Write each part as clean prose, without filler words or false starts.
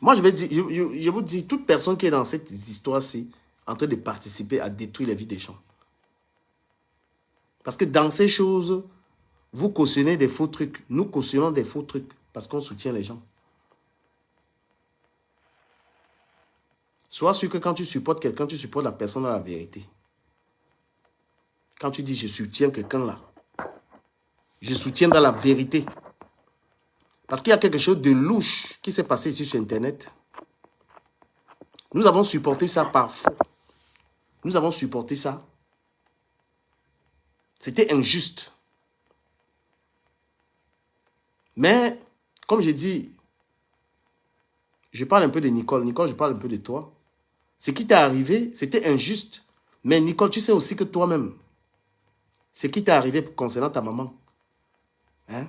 Moi, je vais dire, je vous dis, toute personne qui est dans cette histoire-ci, en train de participer à détruire la vie des gens. Parce que dans ces choses, vous cautionnez des faux trucs. Nous cautionnons des faux trucs parce qu'on soutient les gens. Sois sûr que quand tu supportes quelqu'un, tu supportes la personne à la vérité. Quand tu dis je soutiens quelqu'un là, je soutiens dans la vérité. Parce qu'il y a quelque chose de louche qui s'est passé ici sur Internet. Nous avons supporté ça par faux. Nous avons supporté ça. C'était injuste. Mais, comme j'ai dit, je parle un peu de Nicole. Nicole, je parle un peu de toi. Ce qui t'est arrivé, c'était injuste. Mais Nicole, tu sais aussi que toi-même, ce qui t'est arrivé concernant ta maman, hein,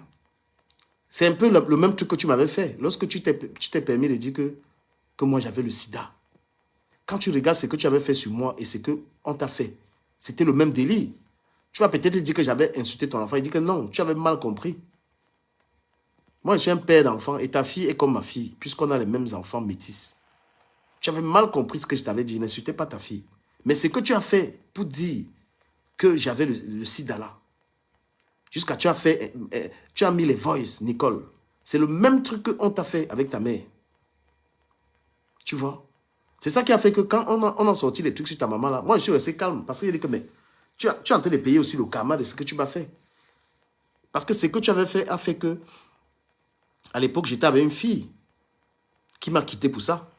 c'est un peu le même truc que tu m'avais fait. Lorsque tu t'es permis de dire que moi j'avais le sida. Quand tu regardes ce que tu avais fait sur moi et ce qu'on t'a fait, c'était le même délire. Tu vas peut-être dire que j'avais insulté ton enfant. Il dit que non, tu avais mal compris. Moi, je suis un père d'enfant et ta fille est comme ma fille, puisqu'on a les mêmes enfants métis. Tu avais mal compris ce que je t'avais dit. N'insultez pas ta fille. Mais ce que tu as fait pour dire que j'avais le sida là, jusqu'à tu as mis les voices, Nicole. C'est le même truc qu'on t'a fait avec ta mère. Tu vois? C'est ça qui a fait que quand on a sorti les trucs sur ta maman là, moi je suis resté calme parce qu'il a dit que mais tu es en train de payer aussi le karma de ce que tu m'as fait. Parce que ce que tu avais fait a fait que à l'époque j'étais avec une fille qui m'a quitté pour ça.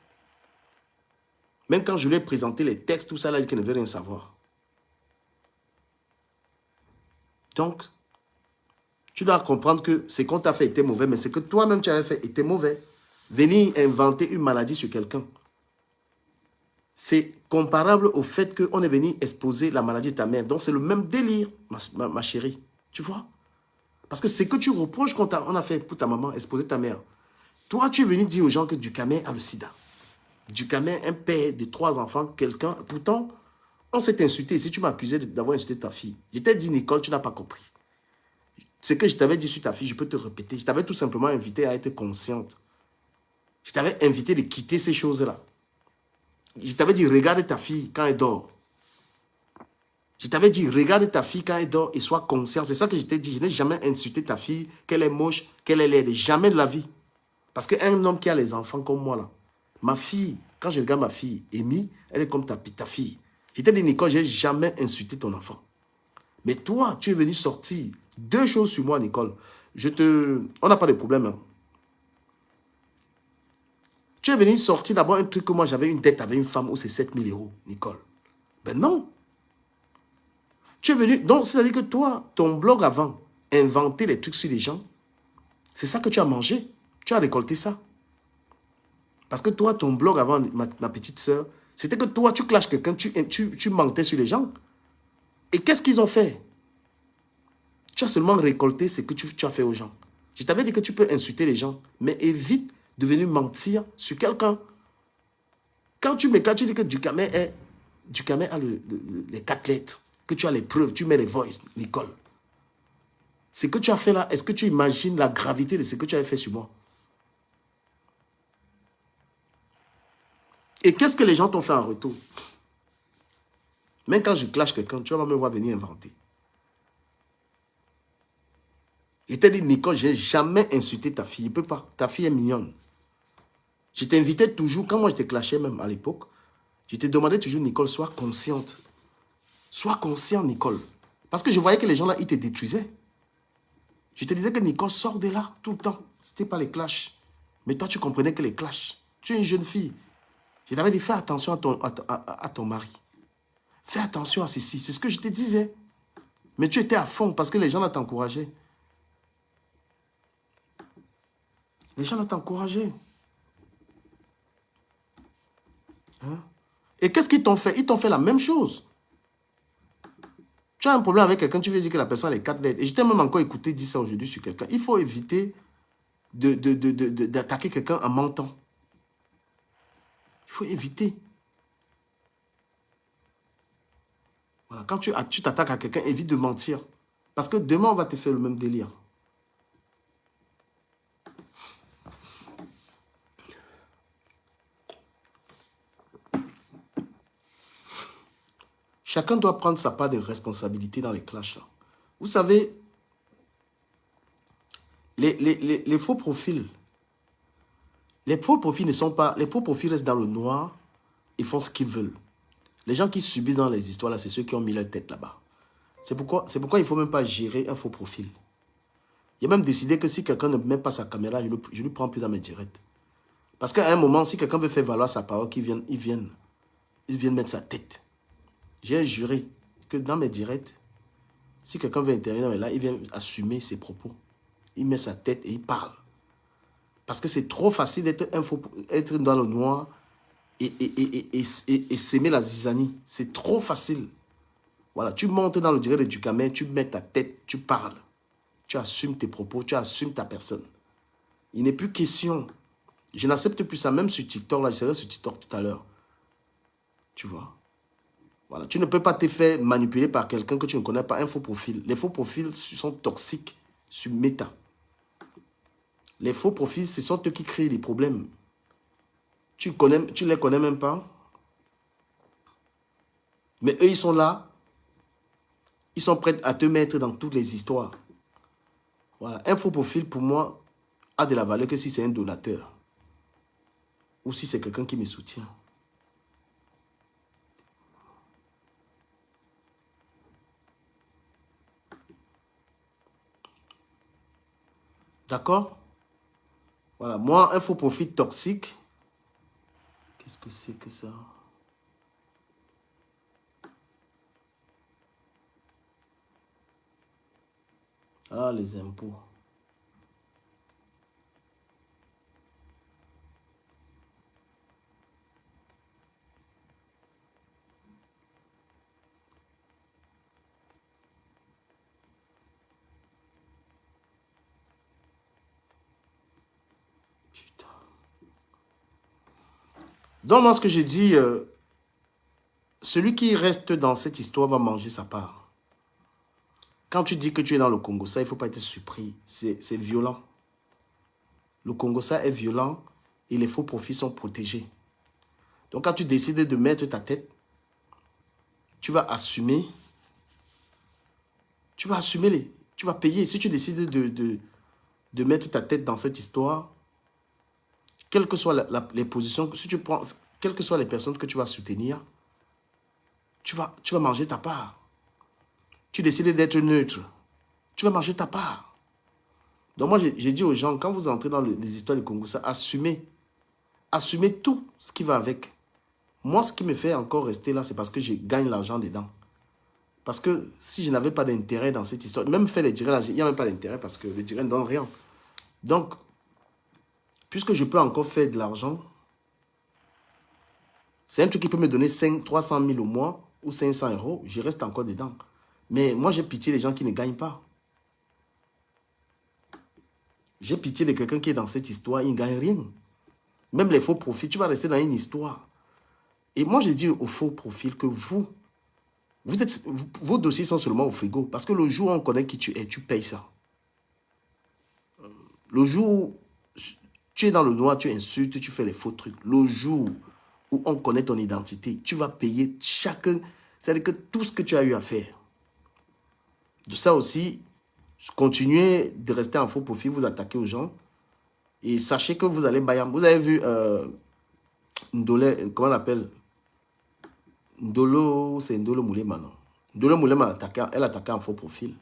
Même quand je lui ai présenté les textes, tout ça là, il dit qu'elle ne veut rien savoir. Donc, tu dois comprendre que ce qu'on t'a fait était mauvais, mais ce que toi-même tu avais fait était mauvais. Venir inventer une maladie sur quelqu'un, c'est comparable au fait qu'on est venu exposer la maladie de ta mère. Donc, c'est le même délire, ma chérie. Tu vois? Parce que ce que tu reproches qu'on a fait pour ta maman, exposer ta mère, toi, tu es venu dire aux gens que Ducamel a le sida. Ducamel, un père de 3 enfants, quelqu'un. Pourtant, on s'est insulté. Si tu m'accusais d'avoir insulté ta fille, je t'ai dit, Nicole, tu n'as pas compris. Ce que je t'avais dit sur ta fille, je peux te répéter. Je t'avais tout simplement invité à être consciente. Je t'avais invité de quitter ces choses-là. Je t'avais dit, regarde ta fille quand elle dort. Je t'avais dit, regarde ta fille quand elle dort et sois conscient. C'est ça que je t'ai dit. Je n'ai jamais insulté ta fille, qu'elle est moche, qu'elle est laide. Jamais de la vie. Parce qu'un homme qui a les enfants comme moi, là, ma fille, quand je regarde ma fille, Amy, elle est comme ta fille. Je t'ai dit, Nicole, je n'ai jamais insulté ton enfant. Mais toi, tu es venu sortir 2 choses sur moi, Nicole. On n'a pas de problème. Hein. Tu es venu sortir d'abord un truc que moi, j'avais une dette avec une femme où c'est 7 000 €, Nicole. Ben non. Tu es venu... Donc, c'est-à-dire que toi, ton blog avant, inventer les trucs sur les gens, c'est ça que tu as mangé. Tu as récolté ça. Parce que toi, ton blog avant, ma petite sœur, c'était que toi, tu clashes quelqu'un, tu mentais sur les gens. Et qu'est-ce qu'ils ont fait? Tu as seulement récolté ce que tu as fait aux gens. Je t'avais dit que tu peux insulter les gens, mais évite de venir mentir sur quelqu'un. Quand tu m'éclates, tu dis que Ducamel a les 4 lettres, que tu as les preuves, tu mets les voices, Nicole. Ce que tu as fait là, est-ce que tu imagines la gravité de ce que tu avais fait sur moi? Et qu'est-ce que les gens t'ont fait en retour? Même quand je clash quelqu'un, tu vas me voir venir inventer. Je t'ai dit, Nicole, je n'ai jamais insulté ta fille. Je ne peux pas. Ta fille est mignonne. Je t'invitais toujours, quand moi je te clashais même à l'époque, je te demandais toujours, Nicole, sois consciente. Sois conscient, Nicole. Parce que je voyais que les gens là, ils te détruisaient. Je te disais que Nicole, sort de là tout le temps. Ce n'était pas les clashs. Mais toi, tu comprenais que les clashs. Tu es une jeune fille. Je t'avais dit, fais attention à ton mari. Fais attention à ceci. C'est ce que je te disais. Mais tu étais à fond parce que les gens là t'encourageaient. Les gens là t'encourageaient. Hein? Et qu'est-ce qu'ils t'ont fait? Ils t'ont fait la même chose. Tu as un problème avec quelqu'un, tu veux dire que la personne a les 4 lettres. Et je t'ai même encore écouté dire ça aujourd'hui sur quelqu'un. Il faut éviter d'attaquer quelqu'un en mentant. Il faut éviter. Voilà. Quand tu t'attaques à quelqu'un, évite de mentir. Parce que demain, on va te faire le même délire. Chacun doit prendre sa part de responsabilité dans les clashs. Là. Vous savez, les faux profils, les faux profils ne sont pas... Les faux profils restent dans le noir, ils font ce qu'ils veulent. Les gens qui subissent dans les histoires, là, c'est ceux qui ont mis leur tête là-bas. C'est pourquoi il ne faut même pas gérer un faux profil. Il a même décidé que si quelqu'un ne met pas sa caméra, je ne lui prends plus dans mes directs. Parce qu'à un moment, si quelqu'un veut faire valoir sa parole, ils viennent mettre sa tête. J'ai juré que dans mes directs, si quelqu'un veut intervenir là, il vient assumer ses propos. Il met sa tête et il parle. Parce que c'est trop facile d'être dans le noir et s'aimer la zizanie. C'est trop facile. Voilà, tu montes dans le direct de Ducamel, tu mets ta tête, tu parles. Tu assumes tes propos, tu assumes ta personne. Il n'est plus question. Je n'accepte plus ça, même sur TikTok, là, je serai sur TikTok tout à l'heure. Tu vois. Voilà, tu ne peux pas te faire manipuler par quelqu'un que tu ne connais pas, un faux profil. Les faux profils sont toxiques sur Meta. Les faux profils, ce sont eux qui créent les problèmes. Tu les connais même pas. Mais eux, ils sont là. Ils sont prêts à te mettre dans toutes les histoires. Voilà. Un faux profil, pour moi, a de la valeur que si c'est un donateur. Ou si c'est quelqu'un qui me soutient. D'accord? Voilà. Moi, un faux profil toxique. Qu'est-ce que c'est que ça? Ah, les impôts. Putain. Donc, moi, ce que je dis, celui qui reste dans cette histoire va manger sa part. Quand tu dis que tu es dans le Congo, ça, il ne faut pas être surpris. C'est violent. Le Congo, ça est violent et les faux profits sont protégés. Donc, quand tu décides de mettre ta tête, tu vas assumer. Tu vas assumer. Tu vas payer. Si tu décides de mettre ta tête dans cette histoire, quelles que soient les positions, si tu prends, quelles que soient les personnes que tu vas soutenir, tu vas manger ta part. Tu décides d'être neutre, tu vas manger ta part. Donc moi, j'ai dit aux gens, quand vous entrez dans les histoires du Congo, ça, assumez. Assumez tout ce qui va avec. Moi, ce qui me fait encore rester là, c'est parce que je gagne l'argent dedans. Parce que si je n'avais pas d'intérêt dans cette histoire, même faire les directs là, il n'y a même pas d'intérêt parce que les directs ne donnent rien. Donc, puisque je peux encore faire de l'argent, c'est un truc qui peut me donner 300 000 au mois ou 500 €, je reste encore dedans. Mais moi, j'ai pitié des gens qui ne gagnent pas. J'ai pitié de quelqu'un qui est dans cette histoire, il ne gagne rien. Même les faux profils, tu vas rester dans une histoire. Et moi, j'ai dit aux faux profils que vos dossiers sont seulement au frigo. Parce que le jour où on connaît qui tu es, tu payes ça. Le jour où tu es dans le noir, tu insultes, tu fais les faux trucs. Le jour où on connaît ton identité, tu vas payer chacun. C'est-à-dire que tout ce que tu as eu à faire. De ça aussi, continuez de rester en faux profil, vous attaquez aux gens. Et sachez que vous allez bailler. Vous avez vu Ndolé, comment on l'appelle? Ndolo, c'est Ndolo Moulema, non? Ndolo Moulema, elle attaquait en faux profil.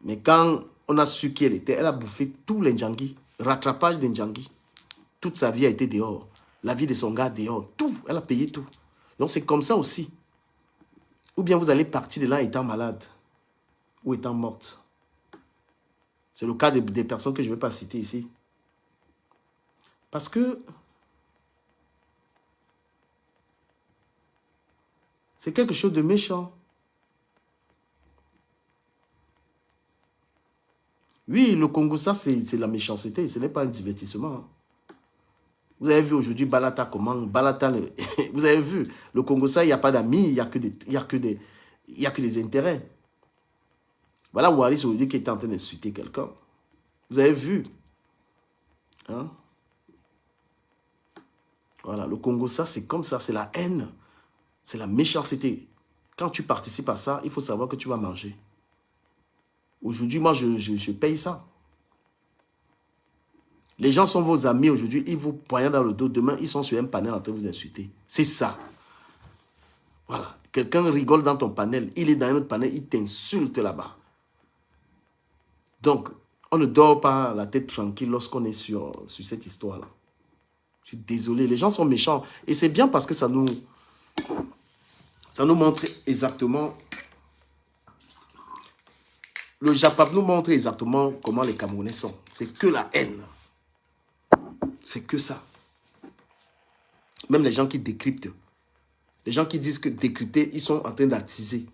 Mais quand on a su qui elle était, elle a bouffé tous les Ndjangi. Rattrapage des Ndjangi. Toute sa vie a été dehors. La vie de son gars dehors. Tout. Elle a payé tout. Donc c'est comme ça aussi. Ou bien vous allez partir de là étant malade. Ou étant morte. C'est le cas des personnes que je ne vais pas citer ici. Parce que c'est quelque chose de méchant. Oui, le Congo, ça, c'est la méchanceté. Ce n'est pas un divertissement. Vous avez vu aujourd'hui Balata comment Balata, vous avez vu, le Congo, ça, il n'y a pas d'amis, il n'y a que des intérêts. Voilà Waris aujourd'hui qui est en train d'insulter quelqu'un. Vous avez vu. Hein? Voilà, le Congo, ça, c'est comme ça, c'est la haine. C'est la méchanceté. Quand tu participes à ça, il faut savoir que tu vas manger. Aujourd'hui, moi, je paye ça. Les gens sont vos amis aujourd'hui, ils vous poignardent dans le dos. Demain, ils sont sur un panel en train de vous insulter. C'est ça. Voilà. Quelqu'un rigole dans ton panel, il est dans un autre panel, il t'insulte là-bas. Donc, on ne dort pas la tête tranquille lorsqu'on est sur cette histoire-là. Je suis désolé, les gens sont méchants. Et c'est bien parce que ça nous montre exactement... Le Japap nous montre exactement comment les Camerounais sont. C'est que la haine. C'est que ça. Même les gens qui décryptent. Les gens qui disent que décrypter, ils sont en train d'attiser.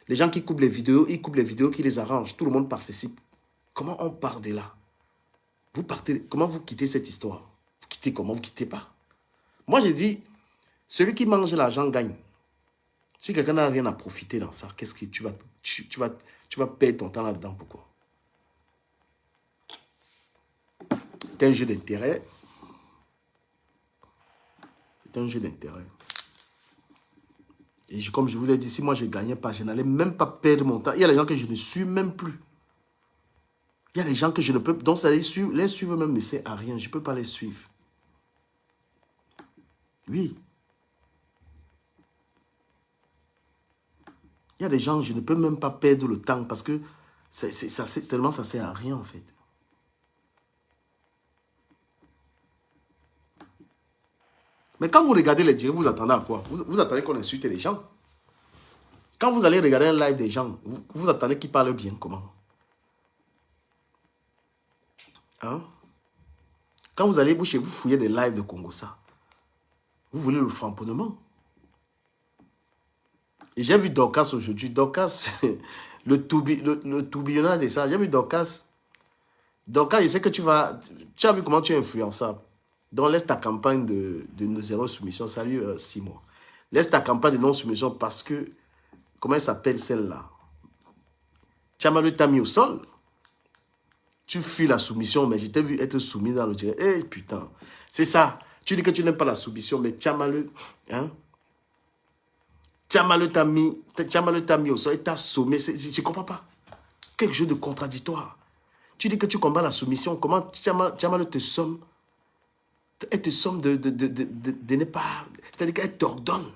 Les gens qui coupent les vidéos, ils coupent les vidéos qui les arrangent. Tout le monde participe. Comment on part de là? Vous partez, comment vous quittez cette histoire? Vous quittez comment? Vous quittez pas. Moi, j'ai dit, celui qui mange l'argent gagne. Si quelqu'un n'a rien à profiter dans ça, qu'est-ce que tu vas perdre ton temps là-dedans? Pourquoi? C'est un jeu d'intérêt. C'est un jeu d'intérêt. Et comme je vous l'ai dit, si moi je ne gagnais pas, je n'allais même pas perdre mon temps. Il y a des gens que je ne suis même plus. Il y a des gens que je ne peux... Donc, ça les suivre même ne sert à rien. Je ne peux pas les suivre. Oui. Il y a des gens, je ne peux même pas perdre le temps parce que tellement ça ne sert à rien en fait. Mais quand vous regardez les directs, vous attendez à quoi? Vous attendez qu'on insulte les gens. Quand vous allez regarder un live des gens, vous attendez qu'ils parlent bien. Comment? Hein? Quand vous allez vous fouiller des lives de Congossa, vous voulez le framponnement. Et j'ai vu Dorcas aujourd'hui. Dorcas, le tourbillonnage de ça. J'ai vu Dorcas. Dorcas, je sais que tu as vu comment tu es influençable. Donc, laisse ta campagne de zéro soumission. Salut, 6 mois. Laisse ta campagne de non-soumission parce que, comment elle s'appelle celle-là? Tchamalu t'a mis au sol. Tu fuis la soumission, mais je t'ai vu être soumis dans le direct. Eh putain, c'est ça. Tu dis que tu n'aimes pas la soumission, mais Tchamalu, hein? Tchamalu t'a mis au sol et t'a sommé. Je ne comprends pas. Quelque chose de contradictoire. Tu dis que tu combats la soumission. Comment Tchamalu te somme? Elle te somme de ne pas... C'est-à-dire qu'elle t'ordonne.